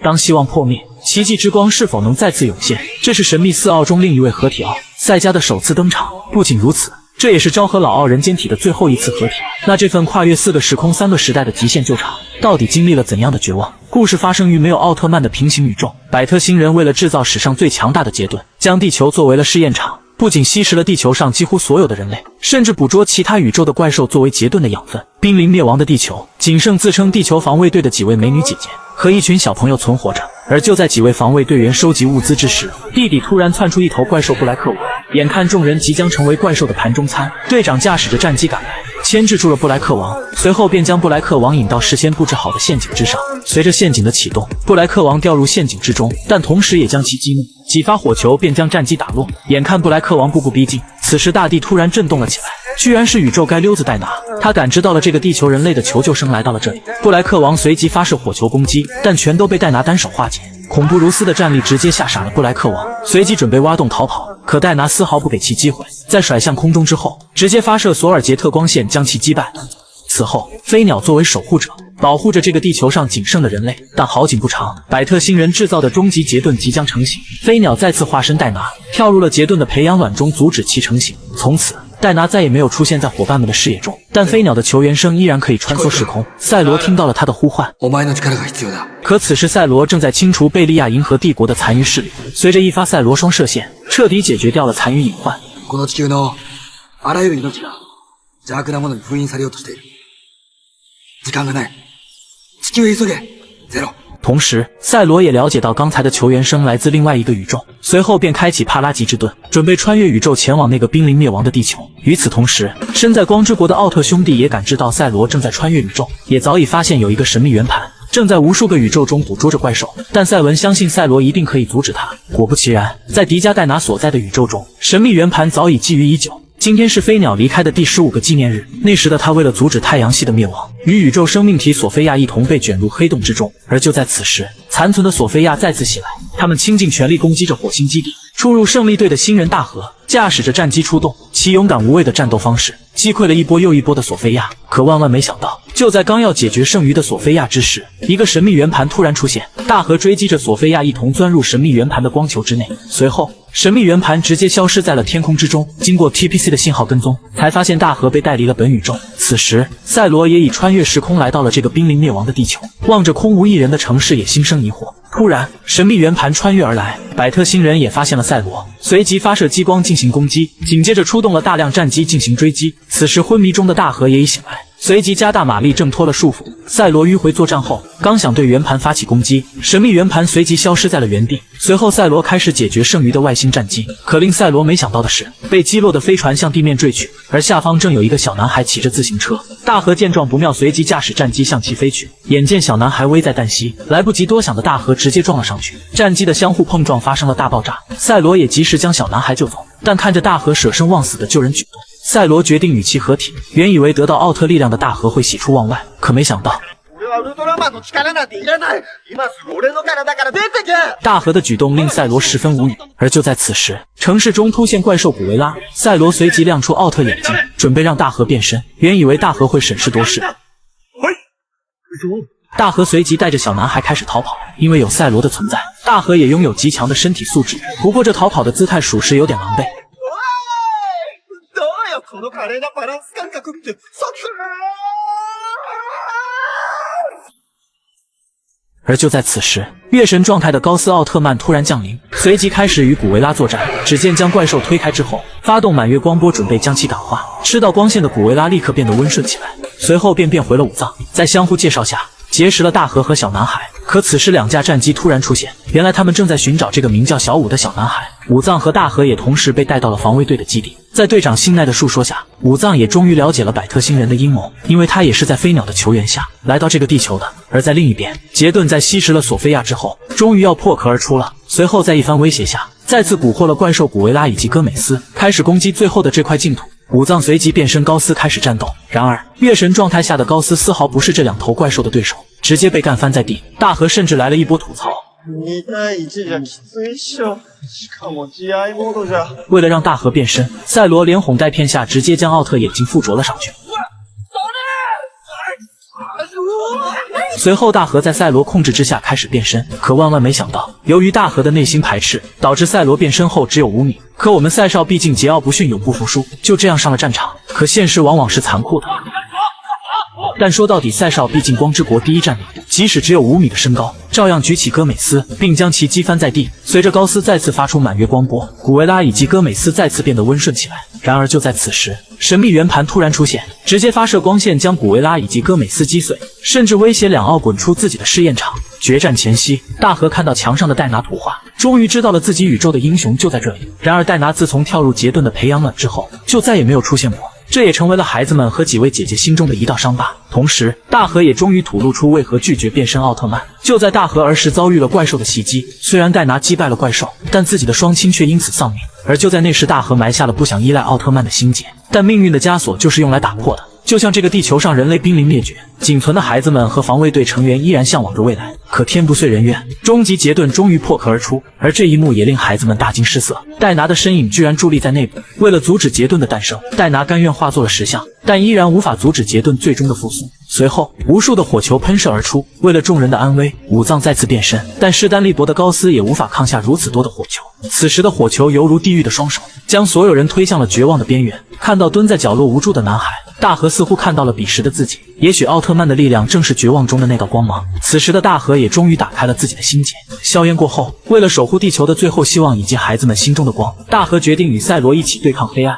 当希望破灭，奇迹之光是否能再次涌现？这是神秘四奥中另一位合体奥赛迦的首次登场。不仅如此，这也是昭和老奥人间体的最后一次合体。那这份跨越4个时空、3个时代的极限救场，到底经历了怎样的绝望？故事发生于没有奥特曼的平行宇宙。百特星人为了制造史上最强大的杰顿，将地球作为了试验场。不仅吸食了地球上几乎所有的人类，甚至捕捉其他宇宙的怪兽作为杰顿的养分。濒临灭亡的地球，仅剩自称地球防卫队的几位美女姐姐和一群小朋友存活着。而就在几位防卫队员收集物资之时，地底突然窜出一头怪兽布莱克王。眼看众人即将成为怪兽的盘中餐，队长驾驶着战机赶来，牵制住了布莱克王，随后便将布莱克王引到事先布置好的陷阱之上。随着陷阱的启动，布莱克王掉入陷阱之中，但同时也将其激怒，几发火球便将战机打落。眼看布莱克王步步逼近，此时大地突然震动了起来，居然是宇宙街溜子戴拿。他感知到了这个地球人类的求救声来到了这里，布莱克王随即发射火球攻击，但全都被戴拿单手化解。恐怖如斯的战力直接吓傻了布莱克王，随即准备挖洞逃跑，可戴拿丝毫不给其机会，在甩向空中之后，直接发射索尔杰特光线将其击败。此后，飞鸟作为守护者，保护着这个地球上仅剩的人类。但好景不长，百特星人制造的终极杰顿即将成型，飞鸟再次化身戴拿，跳入了杰顿的培养卵中，阻止其成型。从此，戴拿再也没有出现在伙伴们的视野中，但飞鸟的求援声依然可以穿梭时空。赛罗听到了他的呼唤，可此时赛罗正在清除贝利亚银河帝国的残余势力。随着一发赛罗双射线，彻底解决掉了残余隐患。この地球のあらゆる命が邪悪なものに封印されようとしている。時間がない。地球へ急げ。ゼロ。同时，赛罗也了解到刚才的求援声来自另外一个宇宙，随后便开启帕拉吉之盾，准备穿越宇宙前往那个濒临灭亡的地球。与此同时，身在光之国的奥特兄弟也感知到赛罗正在穿越宇宙，也早已发现有一个神秘圆盘正在无数个宇宙中捕捉着怪兽。但赛文相信赛罗一定可以阻止他。果不其然，在迪迦戴拿所在的宇宙中，神秘圆盘早已觊觎已久。今天是飞鸟离开的第15个纪念日，那时的他为了阻止太阳系的灭亡，与宇宙生命体索菲亚一同被卷入黑洞之中。而就在此时，残存的索菲亚再次袭来，他们倾尽全力攻击着火星基地。出入胜利队的新人大河驾驶着战机出动，其勇敢无畏的战斗方式击溃了一波又一波的索菲亚。可万万没想到，就在刚要解决剩余的索菲亚之时，一个神秘圆盘突然出现，大河追击着索菲亚一同钻入神秘圆盘的光球之内。随后，神秘圆盘直接消失在了天空之中。经过 TPC 的信号跟踪，才发现大河被带离了本宇宙。此时，赛罗也已穿越时空来到了这个濒临灭亡的地球，望着空无一人的城市也心生疑惑。突然，神秘圆盘穿越而来，百特星人也发现了赛罗，随即发射激光进行攻击，紧接着出动了大量战机进行追击。此时昏迷中的大河也已醒来，随即加大马力挣脱了束缚。赛罗迂回作战后，刚想对圆盘发起攻击，神秘圆盘随即消失在了原地。随后赛罗开始解决剩余的外星战机，可令赛罗没想到的是，被击落的飞船向地面坠去，而下方正有一个小男孩骑着自行车。大河见状不妙，随即驾驶战机向其飞去。眼见小男孩危在旦夕，来不及多想的大河直接撞了上去，战机的相互碰撞发生了大爆炸。赛罗也及时将小男孩救走，但看着大河舍生忘死的救人举动，赛罗决定与其合体。原以为得到奥特力量的大河会喜出望外，可没想到大河的举动令赛罗十分无语。而就在此时，城市中突现怪兽古维拉，赛罗随即亮出奥特眼睛，准备让大河变身。原以为大河会审时度势，大河随即带着小男孩开始逃跑。因为有赛罗的存在，大河也拥有极强的身体素质，不过这逃跑的姿态属实有点狼狈。而就在此时，月神状态的高斯奥特曼突然降临，随即开始与古维拉作战。只见将怪兽推开之后，发动满月光波准备将其感化。吃到光线的古维拉立刻变得温顺起来，随后便变回了武藏。在相互介绍下，结识了大河和小男孩。可此时两架战机突然出现，原来他们正在寻找这个名叫小五的小男孩。武藏和大河也同时被带到了防卫队的基地。在队长信奈的述说下，武藏也终于了解了百特星人的阴谋，因为他也是在飞鸟的求援下来到这个地球的。而在另一边，杰顿在吸食了索菲亚之后，终于要破壳而出了。随后在一番威胁下，再次蛊惑了怪兽古维拉以及戈美斯，开始攻击最后的这块净土。武藏随即变身高斯开始战斗，然而月神状态下的高斯丝毫不是这两头怪兽的对手，直接被干翻在地。大河甚至来了一波吐槽，为了让大河变身，赛罗连哄带骗下，直接将奥特眼镜附着了上去。随随后大河在赛罗控制之下开始变身，可万万没想到，由于大河的内心排斥，导致赛罗变身后只有5米。可我们赛少毕竟桀骜不驯，永不服输，就这样上了战场。可现实往往是残酷的。但说到底，赛少毕竟光之国第一战力，即使只有5米的身高，照样举起戈美斯，并将其击翻在地。随着高斯再次发出满月光波，古维拉以及戈美斯再次变得温顺起来。然而就在此时，神秘圆盘突然出现，直接发射光线将古维拉以及戈美斯击碎，甚至威胁两奥滚出自己的试验场。决战前夕，大河看到墙上的戴拿图画，终于知道了自己宇宙的英雄就在这里。然而戴拿自从跳入杰顿的培养卵之后，就再也没有出现过。这也成为了孩子们和几位姐姐心中的一道伤疤。同时，大河也终于吐露出为何拒绝变身奥特曼。就在大河儿时遭遇了怪兽的袭击，虽然戴拿击败了怪兽，但自己的双亲却因此丧命。而就在那时，大河埋下了不想依赖奥特曼的心结，但命运的枷锁就是用来打破的。就像这个地球上人类濒临灭绝，仅存的孩子们和防卫队成员依然向往着未来。可天不遂人愿，终极杰顿终于破壳而出，而这一幕也令孩子们大惊失色。戴拿的身影居然伫立在内部。为了阻止杰顿的诞生，戴拿甘愿化作了石像，但依然无法阻止杰顿最终的复苏。随后，无数的火球喷射而出。为了众人的安危，武藏再次变身，但势单力薄的高斯也无法抗下如此多的火球。此时的火球犹如地狱的双手，将所有人推向了绝望的边缘。看到蹲在角落无助的男孩，大河似乎看到了彼时的自己。也许奥特曼的力量正是绝望中的那道光芒。此时的大河也终于打开了自己的心结。硝烟过后，为了守护地球的最后希望以及孩子们心中的光，大河决定与赛罗一起对抗黑暗。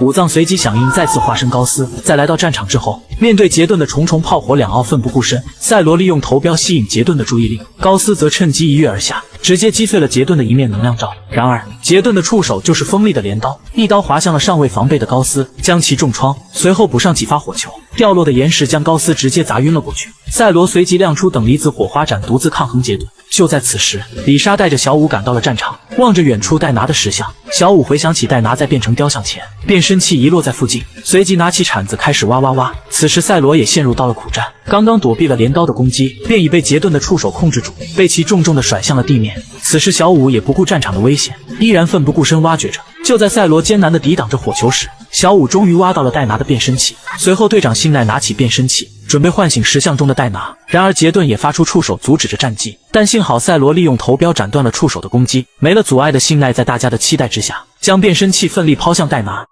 武藏随即响应，再次化身高斯。在来到战场之后，面对杰顿的重重炮火，两奥奋不顾身。赛罗利用头标吸引杰顿的注意力，高斯则趁机一跃而下，直接击碎了杰顿的一面能量罩。然而杰顿的触手就是锋利的镰刀，一刀划向了尚未防备的高斯，将其重创。随后补上几发火球，掉落的岩石将高斯直接砸晕了过去。赛罗随即亮出等离子火花斩，独自抗衡杰顿。就在此时，李莎带着小舞赶到了战场，望着远处戴拿的石像，小舞回想起戴拿在变成雕像前，变身器遗落在附近，随即拿起铲子开始挖挖挖。此时赛罗也陷入到了苦战，刚刚躲避了镰刀的攻击，便已被杰顿的触手控制住，被其重重的甩向了地面。此时小舞也不顾战场的危险，依然奋不顾身挖掘着。就在赛罗艰难地抵挡着火球时，小舞终于挖到了戴拿的变身器。随后队长信赖拿起变身器，准备唤醒石像中的戴拿。然而杰顿也发出触手阻止着战机，但幸好赛罗利用头标斩断了触手的攻击。没了阻碍的信赖在大家的期待之下，将变身器奋力抛向戴拿。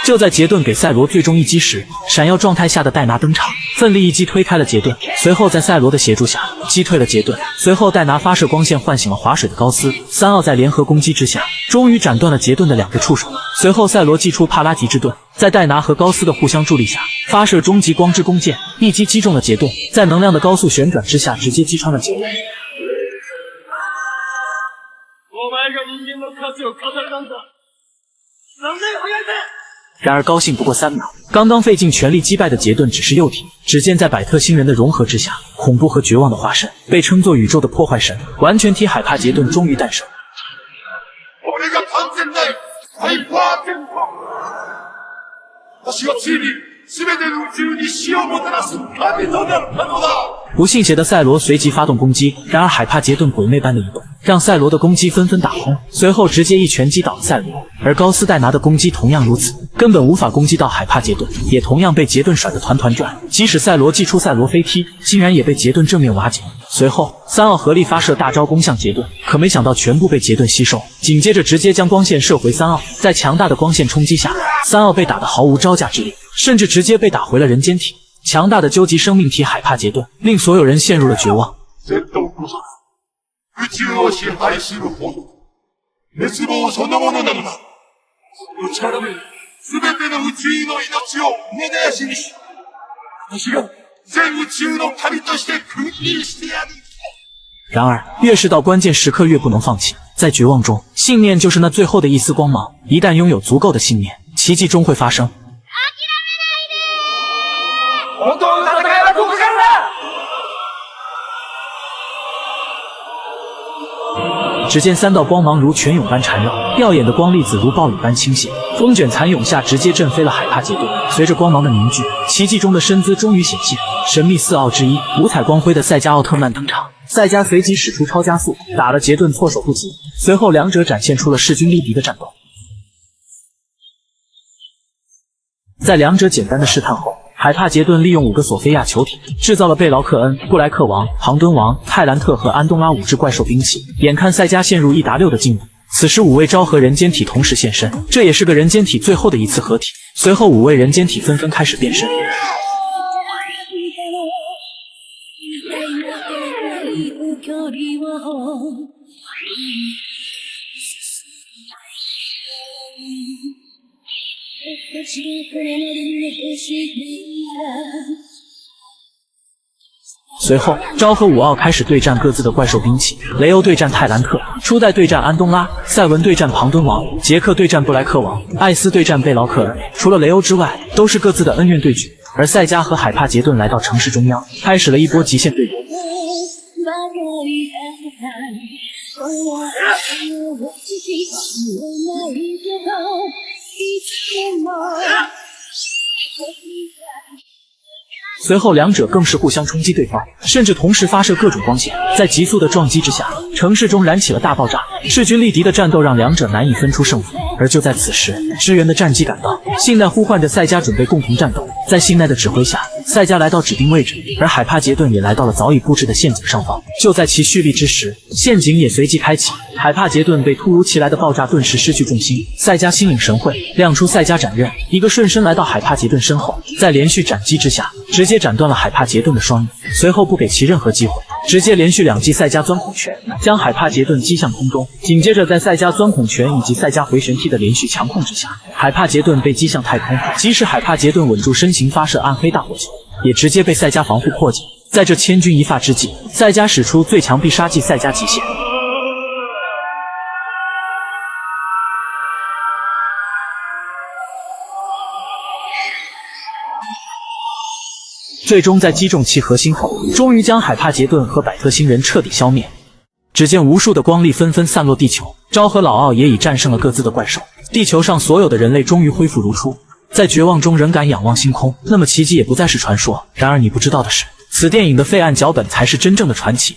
就在杰顿给赛罗最终一击时，闪耀状态下的戴拿登场，奋力一击推开了杰顿，随后在赛罗的协助下击退了杰顿。随后戴拿发射光线唤醒了划水的高斯，三奥在联合攻击之下，终于斩断了杰顿的2个触手。随后赛罗祭出帕拉吉之盾，在戴拿和高斯的互相助力下，发射终极光之弓箭，一击击中了杰顿，在能量的高速旋转之下，直接击穿了杰顿。然而高兴不过3秒，刚刚费尽全力击败的杰顿只是幼体。只见在百特星人的融合之下，恐怖和绝望的化身，被称作宇宙的破坏神，完全体海帕杰顿终于诞生。不信邪的赛罗随即发动攻击，然而海帕杰顿鬼魅般的移动，让赛罗的攻击纷纷打空，随后直接一拳击倒了赛罗。而高斯戴拿的攻击同样如此，根本无法攻击到海帕杰顿，也同样被杰顿甩得团团转。即使赛罗祭出赛罗飞踢，竟然也被杰顿正面瓦解。随后三奥合力发射大招攻向杰顿，可没想到全部被杰顿吸收，紧接着直接将光线射回三奥。在强大的光线冲击下，三奥被打得毫無招架之力，甚至直接被打回了人间体。强大的究极生命体海帕杰顿令所有人陷入了绝望。然而越是到关键时刻越不能放弃，在绝望中，信念就是那最后的一丝光芒，一旦拥有足够的信念，奇迹终会发生。只见3道光芒如泉涌般缠绕，耀眼的光粒子如暴雨般倾泻，风卷残涌下直接震飞了海帕杰顿。随着光芒的凝聚，奇迹中的身姿终于显现，神秘4奥之一五彩光辉的赛迦奥特曼登场。赛迦随即使出超加速，打了杰顿措手不及。随后两者展现出了势均力敌的战斗。在两者简单的试探后，海帕杰顿利用5个索菲亚球体制造了贝劳克恩、布莱克王、庞敦王、泰兰特和安东拉5支怪兽兵器。眼看赛迦陷入1打6的境地，此时5位昭和人间体同时现身，这也是个人间体最后的一次合体。随后5位人间体纷纷开始变身。随后，昭和5奥开始对战各自的怪兽兵器。雷欧对战泰兰特，初代对战安东拉，赛文对战庞敦王，杰克对战布莱克王，艾斯对战贝劳克恩。除了雷欧之外，都是各自的恩怨对决。而赛迦和海帕杰顿来到城市中央，开始了一波极限对决。随后两者更是互相冲击对方，甚至同时发射各种光线。在急速的撞击之下，城市中燃起了大爆炸，势均力敌的战斗让两者难以分出胜负。而就在此时，支援的战机赶到，信奈呼唤着赛迦准备共同战斗。在信奈的指挥下，赛迦来到指定位置，而海帕杰顿也来到了早已布置的陷阱上方。就在其蓄力之时，陷阱也随即开启，海帕杰顿被突如其来的爆炸顿时失去重心。赛迦心领神会，亮出赛迦斩刃，一个瞬身来到海帕杰顿身后，在连续斩击之下，直接斩断了海帕杰顿的双翼。随后不给其任何机会，直接连续2击赛迦钻孔拳，将海帕杰顿击向空中。紧接着在赛迦钻孔拳以及赛迦回旋踢的连续强控之下，海帕杰顿被击向太空。即使海帕杰顿稳住身形发射暗黑大火球，也直接被赛迦防护破解。在这千钧一发之际，赛迦使出最强必杀技赛迦极限。最终在击中其核心后，终于将海帕杰顿和百特星人彻底消灭。只见无数的光粒纷纷散落地球，昭和老奥也已战胜了各自的怪兽，地球上所有的人类终于恢复如初。在绝望中仍敢仰望星空，那么奇迹也不再是传说。然而你不知道的是，此电影的废案脚本才是真正的传奇。